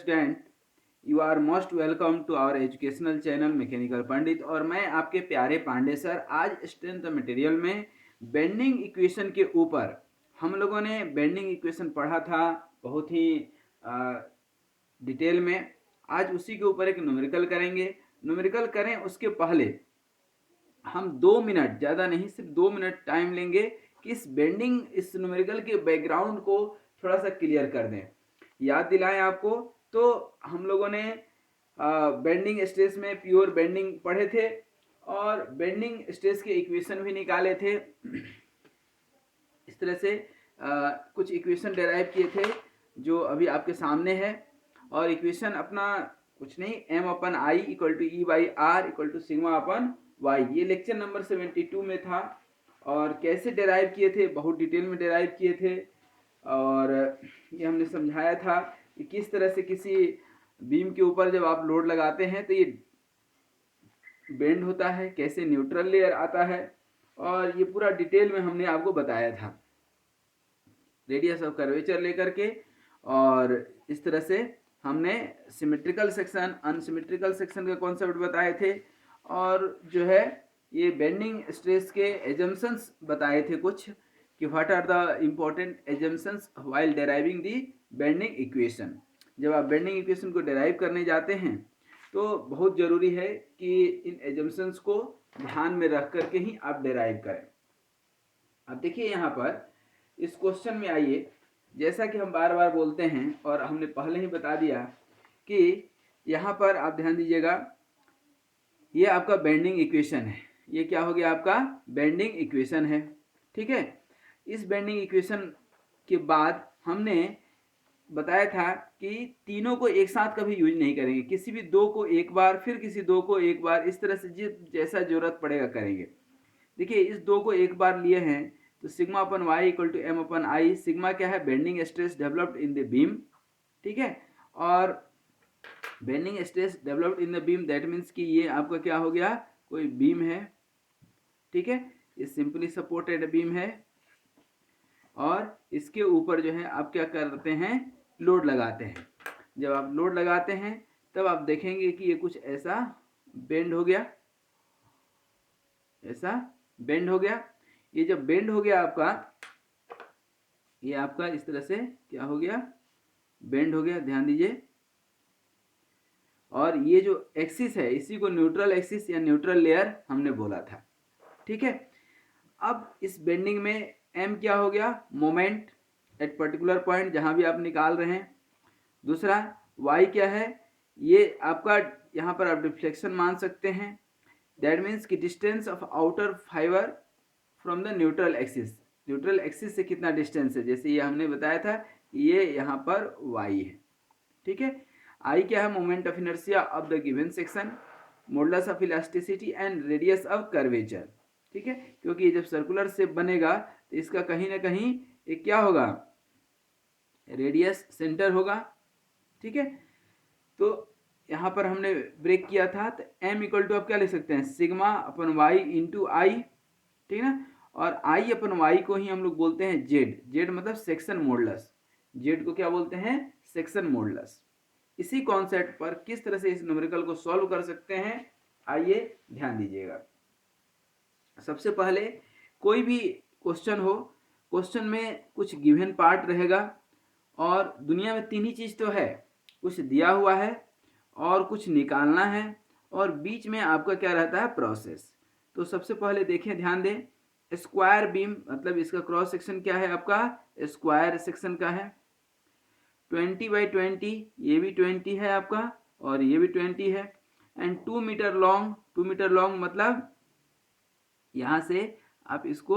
Student, you are most welcome to our educational channel mechanical Pandit. और मैं आपके प्यारे पांडे सर। आज स्ट्रेंथ मटेरियल में बेंडिंग इक्वेशन के ऊपर हम लोगों ने बेंडिंग इक्वेशन पढ़ा था बहुत ही डिटेल में। आज उसी के ऊपर एक न्यूमेरिकल करेंगे। न्यूमेरिकल करें उसके पहले हम 2 मिनट, ज़्यादा नहीं, सिर्फ 2 मिनट टाइम लेंगे कि इस न्यूमेरिकल के बैकग्राउंड को थोड़ा सा क्लियर कर दें, याद दिलाएं आपको। तो हम लोगों ने बेंडिंग स्ट्रेस में प्योर बेंडिंग पढ़े थे और बेंडिंग स्ट्रेस के इक्वेशन भी निकाले थे। इस तरह से कुछ इक्वेशन डेराइव किए थे जो अभी आपके सामने है। और इक्वेशन अपना कुछ नहीं, m upon I equal to E by R equal to sigma upon y, ये लेक्चर नंबर 72 में था। और कैसे डेराइव किए थे, बहुत डिटेल में डेराइव किए थे। और ये हमने समझाया था कि किस तरह से किसी बीम के ऊपर जब आप लोड लगाते हैं तो ये बेंड होता है, कैसे न्यूट्रल लेयर आता है, और ये पूरा डिटेल में हमने आपको बताया था रेडियस ऑफ कर्वेचर लेकर के। और इस तरह से हमने सिमेट्रिकल सेक्शन, अनसिमेट्रिकल सेक्शन का कॉन्सेप्ट बताए थे। और जो है ये बेंडिंग स्ट्रेस के एजम्पशंस बताए थे कुछ, कि what are the important assumptions while deriving the bending equation. जब आप बेंडिंग इक्वेशन को डेराइव करने जाते हैं तो बहुत ज़रूरी है कि इन एजम्पशंस को ध्यान में रख करके ही आप डेराइव करें। अब देखिए यहाँ पर इस क्वेश्चन में आइए, जैसा कि हम बार बार बोलते हैं और हमने पहले ही बता दिया कि यहाँ पर आप ध्यान दीजिएगा, ये आपका बेंडिंग इक्वेशन है। ये क्या हो गया, आपका बेंडिंग इक्वेशन है, ठीक है। इस बेंडिंग इक्वेशन के बाद हमने बताया था कि तीनों को एक साथ कभी यूज नहीं करेंगे, किसी भी दो को एक बार, फिर किसी दो को एक बार, इस तरह से जैसा जरूरत पड़ेगा करेंगे। देखिए इस दो को एक बार लिए हैं तो sigma upon y equal to M upon I. Sigma क्या है, bending stress developed in the beam, ठीक है। और bending stress developed in the beam, that means कि ये आपका क्या हो गया, कोई बीम है, ठीक है। ये सिंपली सपोर्टेड बीम है और इसके ऊपर जो है आप क्या करते हैं, लोड लगाते हैं। जब आप लोड लगाते हैं तब आप देखेंगे कि ये कुछ ऐसा बेंड हो गया, ऐसा बेंड हो गया। ये जब बेंड हो गया आपका, ये आपका इस तरह से क्या हो गया, बेंड हो गया, ध्यान दीजिए। और ये जो एक्सिस है इसी को न्यूट्रल एक्सिस या न्यूट्रल लेयर हमने बोला था, ठीक है। अब इस बेंडिंग में m क्या हो गया, मोमेंट एट पर्टिकुलर पॉइंट जहां भी आप निकाल रहे हैं। दूसरा y क्या है, ये आपका यहाँ पर आप डिफ्लेक्शन मान सकते हैं, दैट मीन्स कि distance of outer fibre from the neutral axis. Neutral axis से कितना डिस्टेंस है, जैसे ये हमने बताया था, ये यहाँ पर y है, ठीक है। आई क्या है, moment of inertia of the given section, modulus of elasticity and radius of curvature, ठीक है। क्योंकि ये जब सर्कुलर शेप बनेगा तो इसका कहीं ना कहीं एक क्या होगा, रेडियस सेंटर होगा, ठीक है। तो यहाँ पर हमने ब्रेक किया था तो m इक्वल टू आप क्या लिख सकते हैं, सिग्मा अपन वाई इंटू आई, ठीक है ना। और आई अपन वाई को ही हम लोग बोलते हैं जेड। जेड मतलब सेक्शन मॉडुलस, जेड को क्या बोलते हैं, सेक्शन मॉडुलस। इसी कॉन्सेप्ट पर किस तरह से इस न्यूमेरिकल को सॉल्व कर सकते हैं, आइए ध्यान दीजिएगा। सबसे पहले कोई भी क्वेश्चन हो, क्वेश्चन में कुछ गिवन पार्ट रहेगा और दुनिया में तीन ही चीज तो है, कुछ दिया हुआ है और कुछ निकालना है और बीच में आपका क्या रहता है, प्रोसेस। तो सबसे पहले देखें, ध्यान दें, स्क्वायर बीम मतलब इसका क्रॉस सेक्शन क्या है, आपका स्क्वायर सेक्शन का है। 20/20, ये भी 20 है आपका और ये भी 20 है। And 2 metre long, 2 metre long मतलब यहां से आप इसको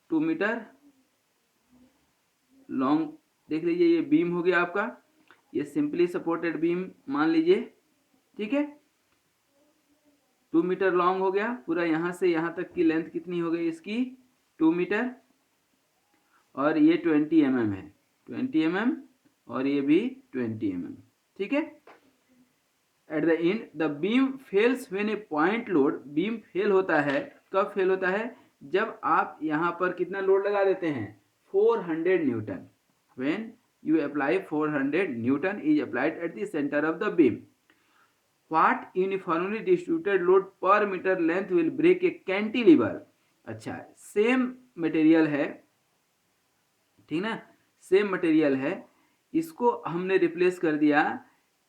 2 मीटर लॉन्ग देख लीजिए, ये बीम हो गया आपका, ये सिंपली सपोर्टेड बीम मान लीजिए, ठीक है। 2 मीटर लॉन्ग हो गया पूरा, यहां से यहां तक की लेंथ कितनी हो गई इसकी, 2 मीटर। और ये 20 mm है, 20 mm, और ये भी 20 mm, ठीक है। At the end the beam fails when A point load, beam fail होता है, कब फेल होता है, जब आप यहाँ पर कितना लोड लगा देते हैं, 400 Newton. When you apply 400 Newton is applied at the center of the beam. What uniformly distributed load per meter length will break a cantilever? अच्छा, सेम मटेरियल है, ठीक ना, सेम मटेरियल है, इसको हमने रिप्लेस कर दिया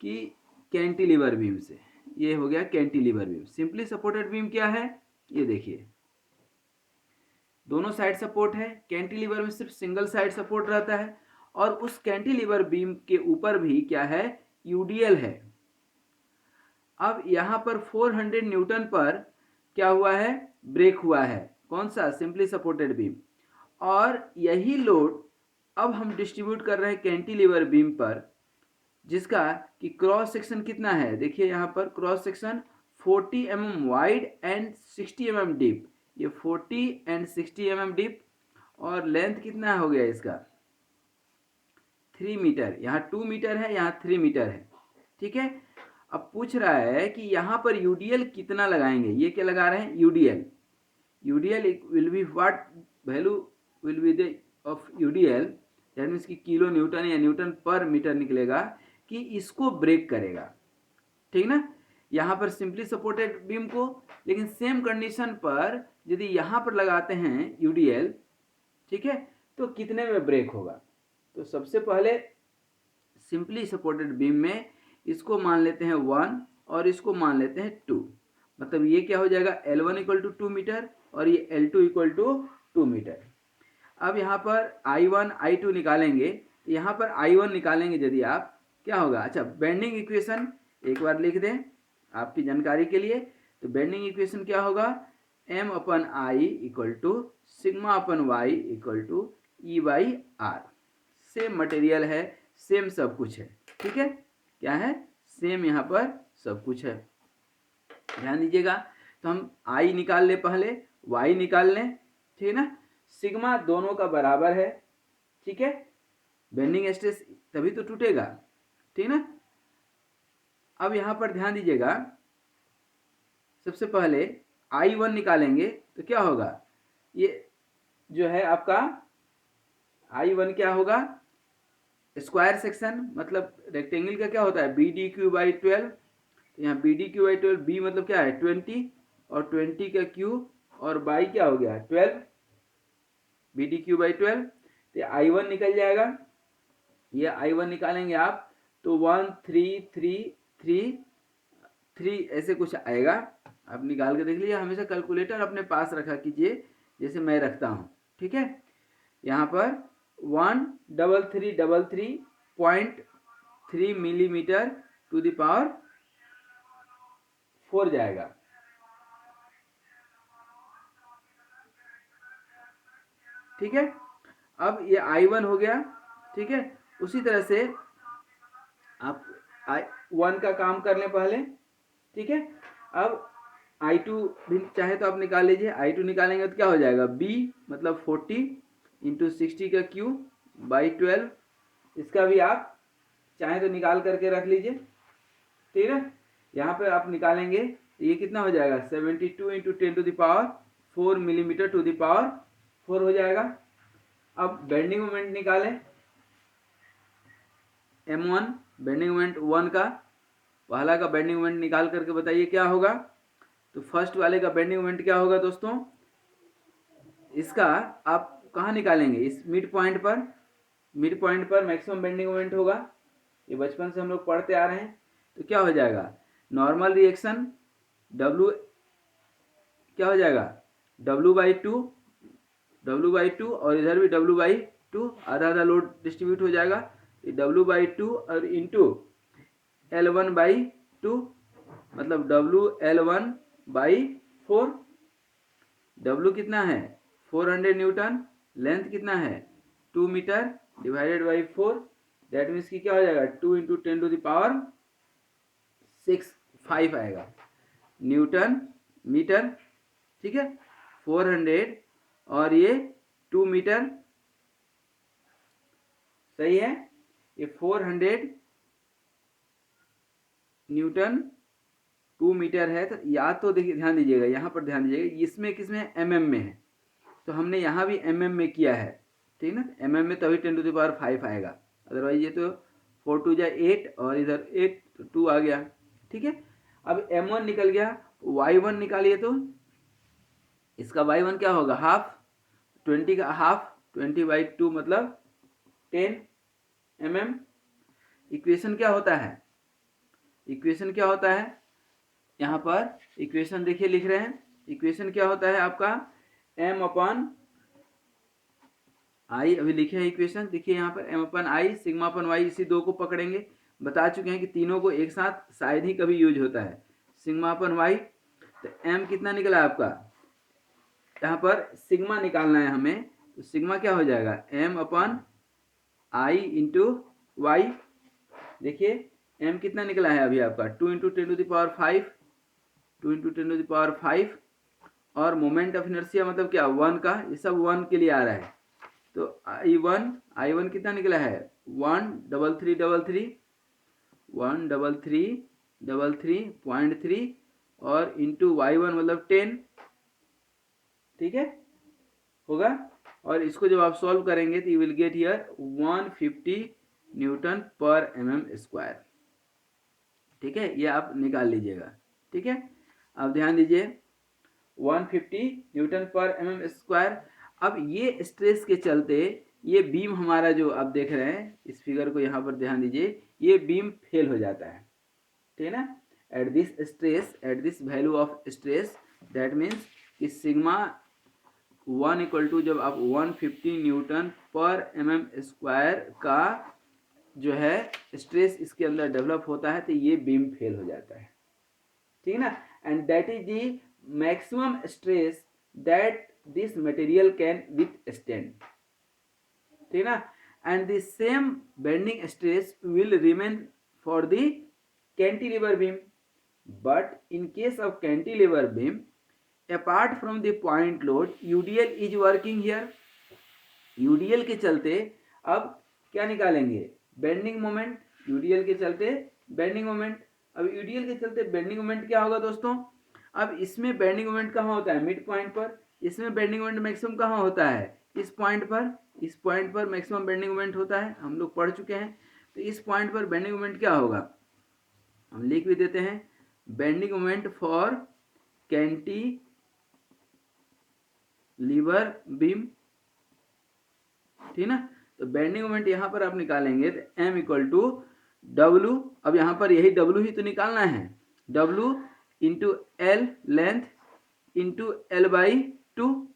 कि कैंटिलीवर बीम से, ये हो गया cantilever beam. Simply supported beam क्या है, ये देखिए दोनों साइड सपोर्ट है, कैंटिलीवर में सिर्फ सिंगल साइड सपोर्ट रहता है, और उस कैंटिलीवर बीम के ऊपर भी क्या है, यूडीएल है। अब यहाँ पर 400 न्यूटन पर क्या हुआ है, ब्रेक हुआ है, कौन सा, सिंपली सपोर्टेड बीम, और यही लोड अब हम डिस्ट्रीब्यूट कर रहे हैं कैंटिलीवर बीम पर, जिसका कि क्रॉस सेक्शन कितना है, देखिए यहाँ पर cross section 40 mm wide and 60 mm deep, ये 40 एंड 60 mm डीप, और लेंथ कितना हो गया इसका 3 मीटर, यहाँ 2 मीटर है, यहाँ 3 मीटर है, ठीक है। अब पूछ रहा है कि यहाँ पर यूडीएल कितना लगाएंगे, ये क्या लगा रहे हैं, UDL, UDL will be what value will be the of UDL, that means कि किलो न्यूटन या न्यूटन पर मीटर निकलेगा, कि इसको ब्रेक करेगा, ठीक ना। यहाँ पर सिंपली सपोर्टेड बीम को, लेकिन सेम कंडीशन पर यदि यहाँ पर लगाते हैं यूडीएल, ठीक है, तो कितने में ब्रेक होगा। तो सबसे पहले सिंपली सपोर्टेड बीम में इसको मान लेते हैं 1 और इसको मान लेते हैं 2, मतलब ये क्या हो जाएगा, L1 इक्वल टू 2 मीटर और ये L2 इक्वल टू 2 मीटर। अब यहाँ पर I1 I2 निकालेंगे, तो यहाँ पर I1 निकालेंगे यदि आप, क्या होगा, अच्छा बेंडिंग इक्वेशन एक बार लिख दें आपकी जानकारी के लिए, तो बेंडिंग इक्वेशन क्या होगा, M upon I equal to sigma upon y equal to E by R. Same material है, सेम सब कुछ है, ठीक है, क्या है, सेम यहाँ पर सब कुछ है, ध्यान दीजिएगा। तो हम I निकाल ले, पहले Y निकाल लें, ठीक है ना, सिग्मा दोनों का बराबर है, ठीक है, बेंडिंग स्ट्रेस तभी तो टूटेगा, ठीक ना। अब यहाँ पर ध्यान दीजिएगा, सबसे पहले I1 निकालेंगे तो क्या होगा, ये जो है आपका I1 क्या होगा, स्क्वायर सेक्शन, मतलब रेक्टेंगल का क्या होता है, बी डी क्यू बाई 12, तो यहाँ B D cube by 12, B मतलब क्या है 20, और 20 का क्यू, और बाई क्या हो गया 12, बी डी क्यू बाई 12, तो I1 निकल जाएगा, ये I1 निकालेंगे आप तो 1 3 3 3 3 ऐसे कुछ आएगा, आप निकाल के देख लीजिए, हमेशा कैलकुलेटर अपने पास रखा कीजिए जैसे मैं रखता हूँ, ठीक है। यहाँ पर 13333.3 मिलीमीटर टू द पावर 4 जाएगा, ठीक है। अब ये I1 हो गया, ठीक है, उसी तरह से आप I1 का काम कर लें पहले, ठीक है। अब I2 भी चाहे तो आप निकाल लीजिए, I2 निकालेंगे तो क्या हो जाएगा, B मतलब 40 इंटू 60 का क्यू बाई 12, इसका भी आप चाहे तो निकाल करके रख लीजिए, ठीक है। यहाँ पे आप निकालेंगे तो ये कितना हो जाएगा, 72 into 10 to the power 4 millimetre to the power 4 हो जाएगा। अब बेंडिंग मोमेंट निकालें, M1 बेंडिंग मोमेंट 1 का, पहला का बेंडिंग मोमेंट निकाल करके बताइए क्या होगा। तो फर्स्ट वाले का बेंडिंग मोमेंट क्या होगा दोस्तों, इसका आप कहाँ निकालेंगे, इस मिड पॉइंट पर, मिड पॉइंट पर मैक्सिमम बेंडिंग मोमेंट होगा, ये बचपन से हम लोग पढ़ते आ रहे हैं। तो क्या हो जाएगा, नॉर्मल रिएक्शन W क्या हो जाएगा, W बाई टू, और इधर भी W बाई 2, आधा आधा लोड डिस्ट्रीब्यूट हो जाएगा, W बाई 2 और इंटू L1 बाई 2, मतलब WL1 बाई 4, W कितना है 400 न्यूटन, लेंथ कितना है 2 metre divided by 4, that means कि क्या हो जाएगा 2 इंटू 10 टू द पावर 6 आएगा न्यूटन मीटर, ठीक है। 400 और ये 2 मीटर, सही है, ये 400 न्यूटन 2 मीटर है। तो या तो देखिए ध्यान दीजिएगा, यहाँ पर ध्यान दीजिएगा, इसमें किसमें mm में है, तो हमने यहाँ भी mm में किया है, ठीक ना, mm में तभी 10 टू द पावर 5 आएगा। अदरवाइज ये तो 4 2 जा 8 और इधर 8 तो 2 आ गया। ठीक है, अब m1 निकल गया, y1 निकालिए तो इसका y1 क्या होगा, हाफ, 20 का हाफ 20/2 मतलब 10 mm। इक्वेशन क्या होता है, इक्वेशन क्या होता है, यहाँ पर इक्वेशन देखिए लिख रहे हैं, इक्वेशन क्या होता है आपका m/i, अभी लिखे हैं इक्वेशन, देखिए यहाँ पर m/i सिग्मा/y, इसी दो को पकड़ेंगे, बता चुके हैं कि तीनों को एक साथ शायद ही कभी यूज होता है। सिग्मा/y, तो m कितना निकला आपका, यहाँ पर सिग्मा निकालना है हमें, तो सिग्मा क्या हो जाएगा m/i इंटू वाई। देखिए m कितना निकला है अभी आपका 2 × 10⁵, 2 × 10⁵, और मोमेंट ऑफ इनर्शिया मतलब क्या 1 का, ये सब 1 के लिए आ रहा है, तो I1 कितना निकला है 133.3 और इंटू y1 मतलब 10। ठीक है, होगा, और इसको जब आप सॉल्व करेंगे तो you will get here 150 Nm/mm²। ठीक है, ये आप निकाल लीजिएगा। ठीक है, अब ध्यान दीजिए 150 Nm/mm²। अब ये स्ट्रेस के चलते ये बीम हमारा जो आप देख रहे हैं, इस फिगर को यहाँ पर ध्यान दीजिए, ये बीम फेल हो जाता है। ठीक है ना, at this stress, at this value of stress, that means कि सिग्मा 1 इक्वल टू जब आप 150 Nm/mm² का जो है स्ट्रेस इसके अंदर डेवलप होता है, तो ये बीम फेल हो जाता है। ठीक है ना, and that is the maximum stress that this material can withstand. ठीक है ना, and the same bending stress will remain for the cantilever beam, but in case of cantilever beam apart from the point load UDL is working here। UDL के चलते अब क्या निकालेंगे, bending moment, UDL के चलते बेंडिंग मोमेंट। अब UDL के चलते बेंडिंग मोमेंट क्या होगा दोस्तों, अब इसमें बेंडिंग मोमेंट कहाँ होता है, मिड पॉइंट पर, इसमें बेंडिंग मोमेंट मैक्सिमम कहाँ होता है, इस पॉइंट पर, इस पॉइंट पर मैक्सिमम बेंडिंग मोमेंट होता है, हम लोग पढ़ चुके हैं। तो इस पॉइंट पर बेंडिंग मोमेंट क्या होगा, हम लिख भी देते हैं, bending moment for cantilever beam. ठीक ना, तो बेंडिंग मोमेंट यहाँ पर आप निकालेंगे तो m इक्वल टू W, अब यहाँ पर यही W ही तो निकालना है, W into L length into L/2,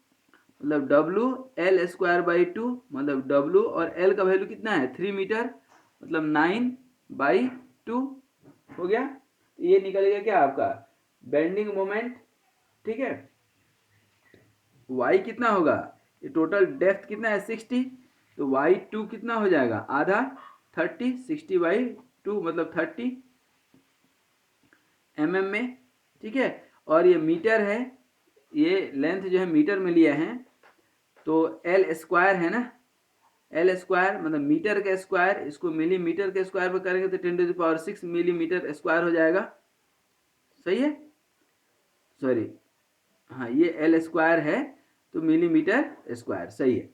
मतलब W L²/2, मतलब W और L का वैल्यू कितना है 3 मीटर, मतलब 9/2 हो गया। ये निकलेगा क्या आपका बेंडिंग मोमेंट। ठीक है, y कितना होगा, ये टोटल डेप्थ कितना है 60, तो y2 कितना हो जाएगा आधा 30, 60/2 मतलब 30 mm में। ठीक है, और ये मीटर है, ये लेंथ जो है मीटर में लिया है, तो L² है ना, L² मतलब मीटर का स्क्वायर, इसको मिलीमीटर के स्क्वायर पर करेंगे तो 10⁶ मिलीमीटर स्क्वायर हो जाएगा। सही है, सॉरी हाँ ये L² है तो मिलीमीटर स्क्वायर, सही है।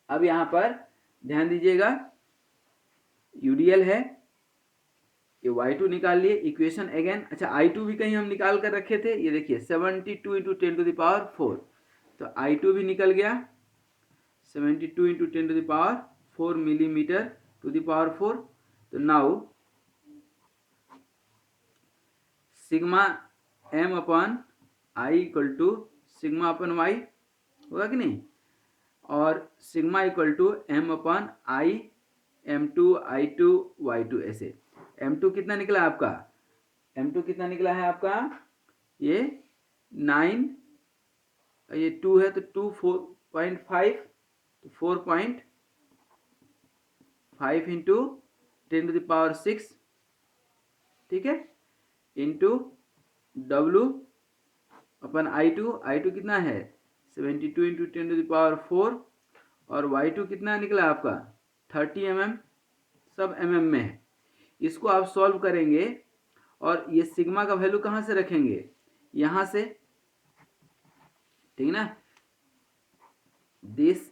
अब यहाँ पर ध्यान दीजिएगा UDL है, ये y2 निकाल लिए, इक्वेशन अगेन, अच्छा I2 भी कहीं हम निकाल कर रखे थे, ये देखिए 72 × 10⁴, तो I2 भी निकल गया 72 × 10⁴ मिलीमीटर टू द पावर 4। तो now sigma m/i equal to सिग्मा/y होगा कि नहीं, और sigma equal to m/i m2 i2 y2 ऐसे। m2 कितना निकला आपका, m2 कितना निकला है आपका, ये 9, ये 2 है तो 2 4.5, तो 4.5 इंटू 10⁶, ठीक है, इंटू W/I2 कितना है 72 इंटू 10⁴, और y2 कितना निकला आपका 30 mm, सब mm में है। इसको आप सॉल्व करेंगे और ये सिग्मा का वैल्यू कहाँ से रखेंगे, यहाँ से, ठीक ना, this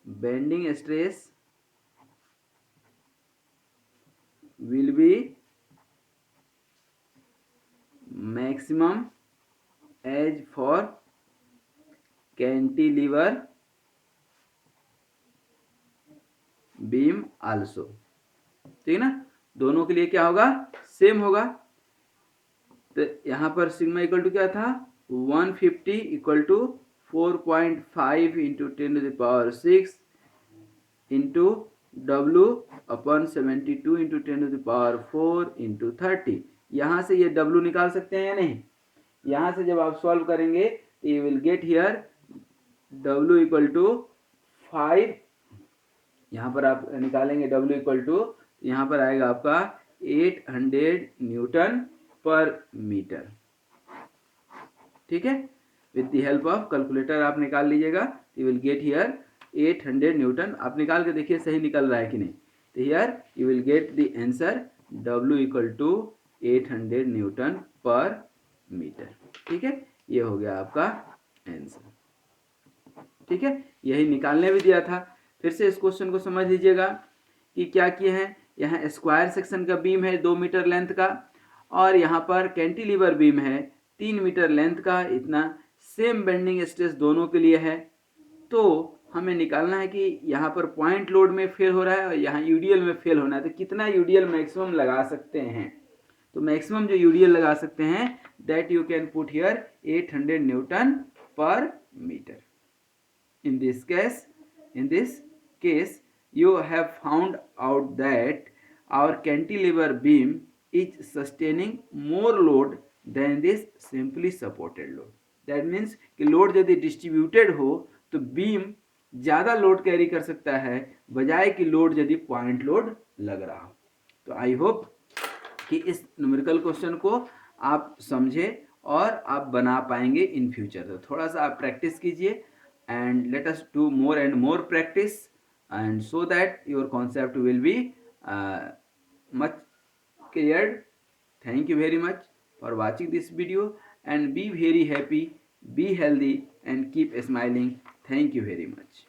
bending stress will be maximum as for cantilever beam also। ठीक है ना, दोनों के लिए क्या होगा, सेम होगा। तो यहाँ पर सिग्मा इक्वल टू क्या था, 150 equal to 4.5 into 10⁶ into W upon 72 into 10⁴ into 30। यहाँ से ये W निकाल सकते हैं या नहीं, यहाँ से जब आप सॉल्व करेंगे तो you will get here W equal to 5, यहाँ पर आप निकालेंगे W इक्वल टू, यहाँ पर आएगा आपका 800 न्यूटन पर मीटर। ठीक है, with the help of calculator आप निकाल लीजिएगा, you will get here 800 Newton. आप निकाल के देखिए सही निकल रहा है कि नहीं। तो here you will get the answer W equal to 800 newton per metre. ठीक है, ये हो गया आपका आंसर। ठीक है, यही निकालने भी दिया था। फिर से इस क्वेश्चन को समझ लीजिएगा कि क्या किए हैं। यहाँ स्क्वायर सेक्शन का बीम है 2 मीटर लेंथ का, और यहाँ पर कैंटिलीवर बीम है 3 मीटर लेंथ का। इतना सेम बेंडिंग स्ट्रेस दोनों के लिए है। तो हमें निकालना है कि यहाँ पर पॉइंट लोड में फेल हो रहा है और यहाँ यूडीएल में फेल होना है, तो कितना यूडीएल मैक्सिमम लगा सकते हैं। तो मैक्सिमम जो यूडीएल लगा सकते हैं that you can put here 800 newton per metre. In this case, you have found out that our cantilever beam is sustaining more load than this simply supported load. That means कि load यदि distributed हो तो beam ज़्यादा load carry कर सकता है बजाय कि लोड यदि पॉइंट लोड लग रहा हो। तो आई होप कि इस न्यूमेरिकल क्वेश्चन को आप समझे और आप बना पाएंगे इन फ्यूचर। तो थोड़ा सा आप प्रैक्टिस कीजिए and let us do more and more practice, and so that your concept will be much cleared. Thank you very much for watching this video, and be very happy, be healthy, and keep smiling. Thank you very much.